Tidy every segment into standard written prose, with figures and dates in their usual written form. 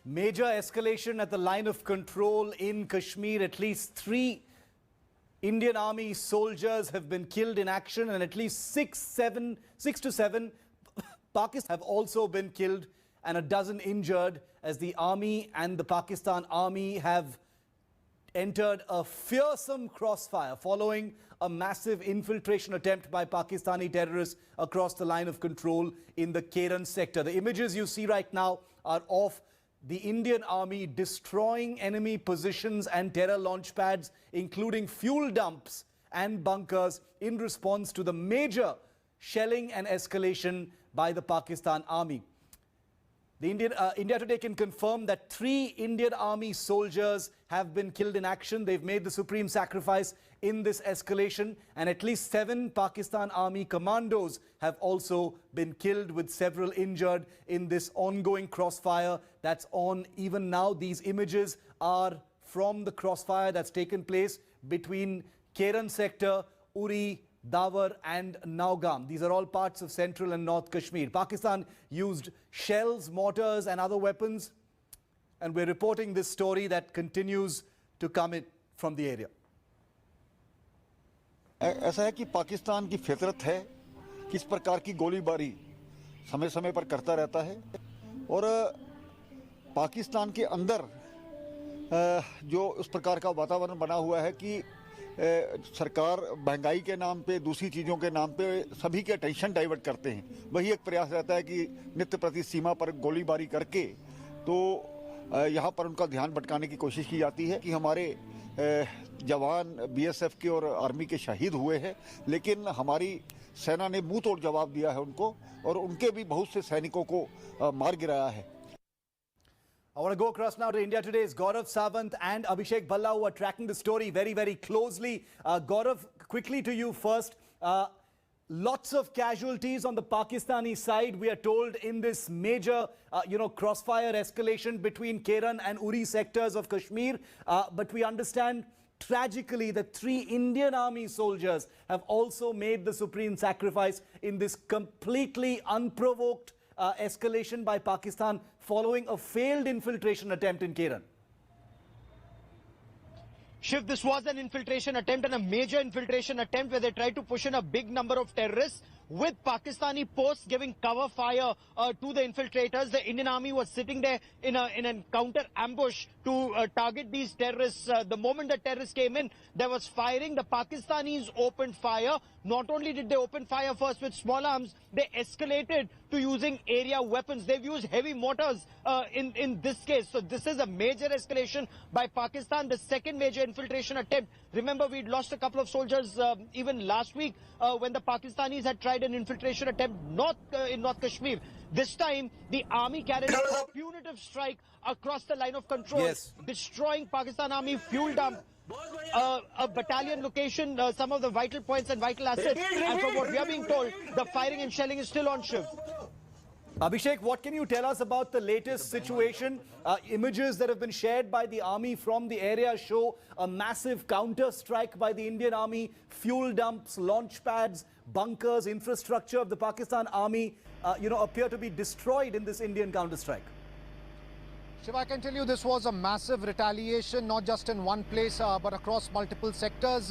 Major escalation at the line of control in Kashmir. At least 3 Indian Army soldiers have been killed in action, and at least 6 to 7 Pakistan have also been killed and a dozen injured, as the army and the Pakistan army have entered a fearsome crossfire following a massive infiltration attempt by Pakistani terrorists across the line of control in the Keran sector. The images you see right now are of the Indian army destroying enemy positions and terror launch pads, including fuel dumps and bunkers, in response to the major shelling and escalation by the Pakistan army. India Today can confirm that 3 Indian Army soldiers have been killed in action. They've made the supreme sacrifice in this escalation, and at least 7 Pakistan Army commandos have also been killed, with several injured in this ongoing crossfire that's on even now. These images are from the crossfire that's taken place between Keran sector, Uri, Dawar and Naugam. These are all parts of central and north Kashmir. Pakistan used shells, mortars and other weapons, and we're reporting this story that continues to come in from the area. ऐसा है कि पाकिस्तान की फितरत है कि इस प्रकार की गोलीबारी समय समय पर करता रहता है, और पाकिस्तान के अंदर जो उस प्रकार का वातावरण बना हुआ है कि सरकार महंगाई के नाम पे, दूसरी चीज़ों के नाम पे सभी के अटेंशन डाइवर्ट करते हैं। वही एक प्रयास रहता है कि नित्य प्रति सीमा पर गोलीबारी करके तो यहाँ पर उनका ध्यान भटकाने की कोशिश की जाती है कि हमारे जवान बीएसएफ के और आर्मी के शहीद हुए हैं, लेकिन हमारी सेना ने मुंह तोड़ जवाब दिया है उनको, और उनके भी बहुत से सैनिकों को मार गिराया है। I want to go across now to India Today's Gaurav Sawant and Abhishek Bhalla, who are tracking the story very, very closely. Gaurav, quickly to you first. Lots of casualties on the Pakistani side, we are told, in this major, crossfire escalation between Keran and Uri sectors of Kashmir. But we understand, tragically, that 3 Indian Army soldiers have also made the supreme sacrifice in this completely unprovoked escalation by Pakistan following a failed infiltration attempt in Keran. Shiv, this was an infiltration attempt, and a major infiltration attempt where they tried to push in a big number of terrorists, with Pakistani posts giving cover fire to the infiltrators. The Indian Army was sitting there in a counter ambush to target these terrorists. The moment the terrorists came in, there was firing. The Pakistanis opened fire. Not only did they open fire first with small arms, they escalated to using area weapons. They've used heavy mortars in this case. So this is a major escalation by Pakistan. The second major infiltration attempt. Remember, we'd lost a couple of soldiers even last week when the Pakistanis had tried an infiltration attempt in North Kashmir. This time, the army carried out a punitive strike across the line of control, destroying Pakistan Army fuel dump, a battalion location, some of the vital points and vital assets. And from what we are being told, the firing and shelling is still on, Shiv. Abhishek, what can you tell us about the latest situation? Images that have been shared by the army from the area show a massive counter strike by the Indian Army. Fuel dumps, launch pads, bunkers, infrastructure of the Pakistan Army, appear to be destroyed in this Indian counter strike. Shiva, I can tell you this was a massive retaliation, not just in one place, but across multiple sectors.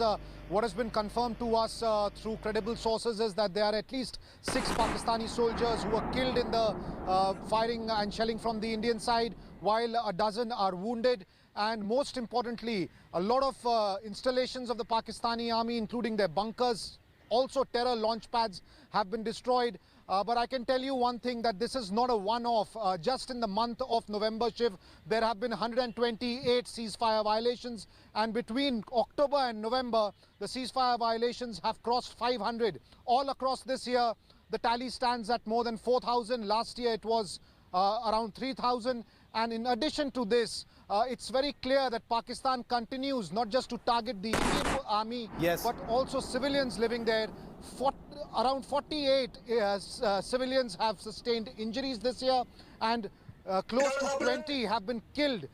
What has been confirmed to us through credible sources is that there are at least 6 Pakistani soldiers who were killed in the firing and shelling from the Indian side, while a dozen are wounded. And most importantly, a lot of installations of the Pakistani army, including their bunkers, also terror launch pads, have been destroyed. But I can tell you one thing, that this is not a one-off. Just in the month of November, Shiv, there have been 128 ceasefire violations, and between October and November, the ceasefire violations have crossed 500. All across this year, the tally stands at more than 4,000. Last year, it was around 3,000. And in addition to this, it's very clear that Pakistan continues not just to target the Indian army, but also civilians living there. Around 48 civilians have sustained injuries this year, and close to 20 have been killed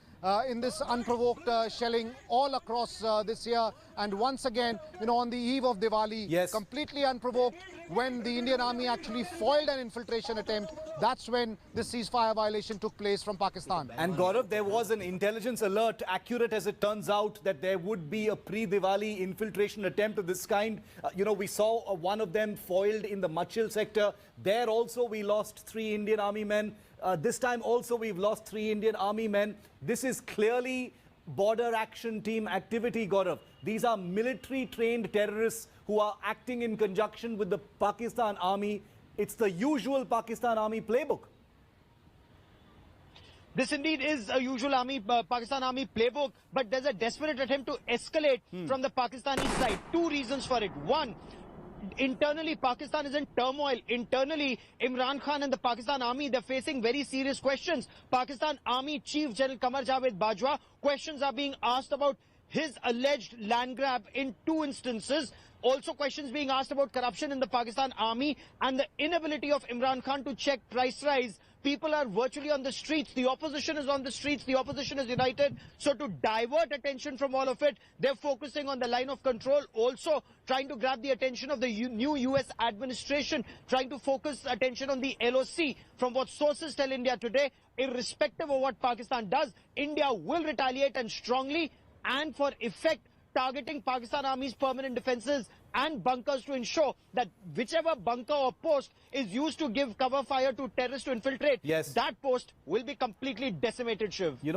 in this unprovoked shelling all across this year. And once again, on the eve of Diwali, Yes. completely unprovoked, when the Indian Army actually foiled an infiltration attempt, that's when this ceasefire violation took place from Pakistan. And Gaurav, there was an intelligence alert, accurate as it turns out, that there would be a pre-Diwali infiltration attempt of this kind. We saw one of them foiled in the Machil sector. There also we lost 3 Indian Army men. This time also we've lost 3 Indian Army men. This is clearly border action team activity, Gaurav. These are military trained terrorists who are acting in conjunction with the Pakistan Army. It's the usual Pakistan Army playbook. This indeed is a usual Pakistan Army playbook, but there's a desperate attempt to escalate from the Pakistani side. 2 reasons for it. One, internally, Pakistan is in turmoil. Internally, Imran Khan and the Pakistan Army, they're facing very serious questions. Pakistan Army Chief General Qamar Javed Bajwa, questions are being asked about his alleged land grab in 2 instances. Also questions being asked about corruption in the Pakistan Army and the inability of Imran Khan to check price rise. People are virtually on the streets. The opposition is on the streets. The opposition is united. So to divert attention from all of it, they're focusing on the line of control, also trying to grab the attention of the new US administration, trying to focus attention on the LOC. From what sources tell India today, irrespective of what Pakistan does, India will retaliate, and strongly and for effect, targeting Pakistan Army's permanent defenses and bunkers to ensure that whichever bunker or post is used to give cover fire to terrorists to infiltrate, Yes. that post will be completely decimated, Shiv. And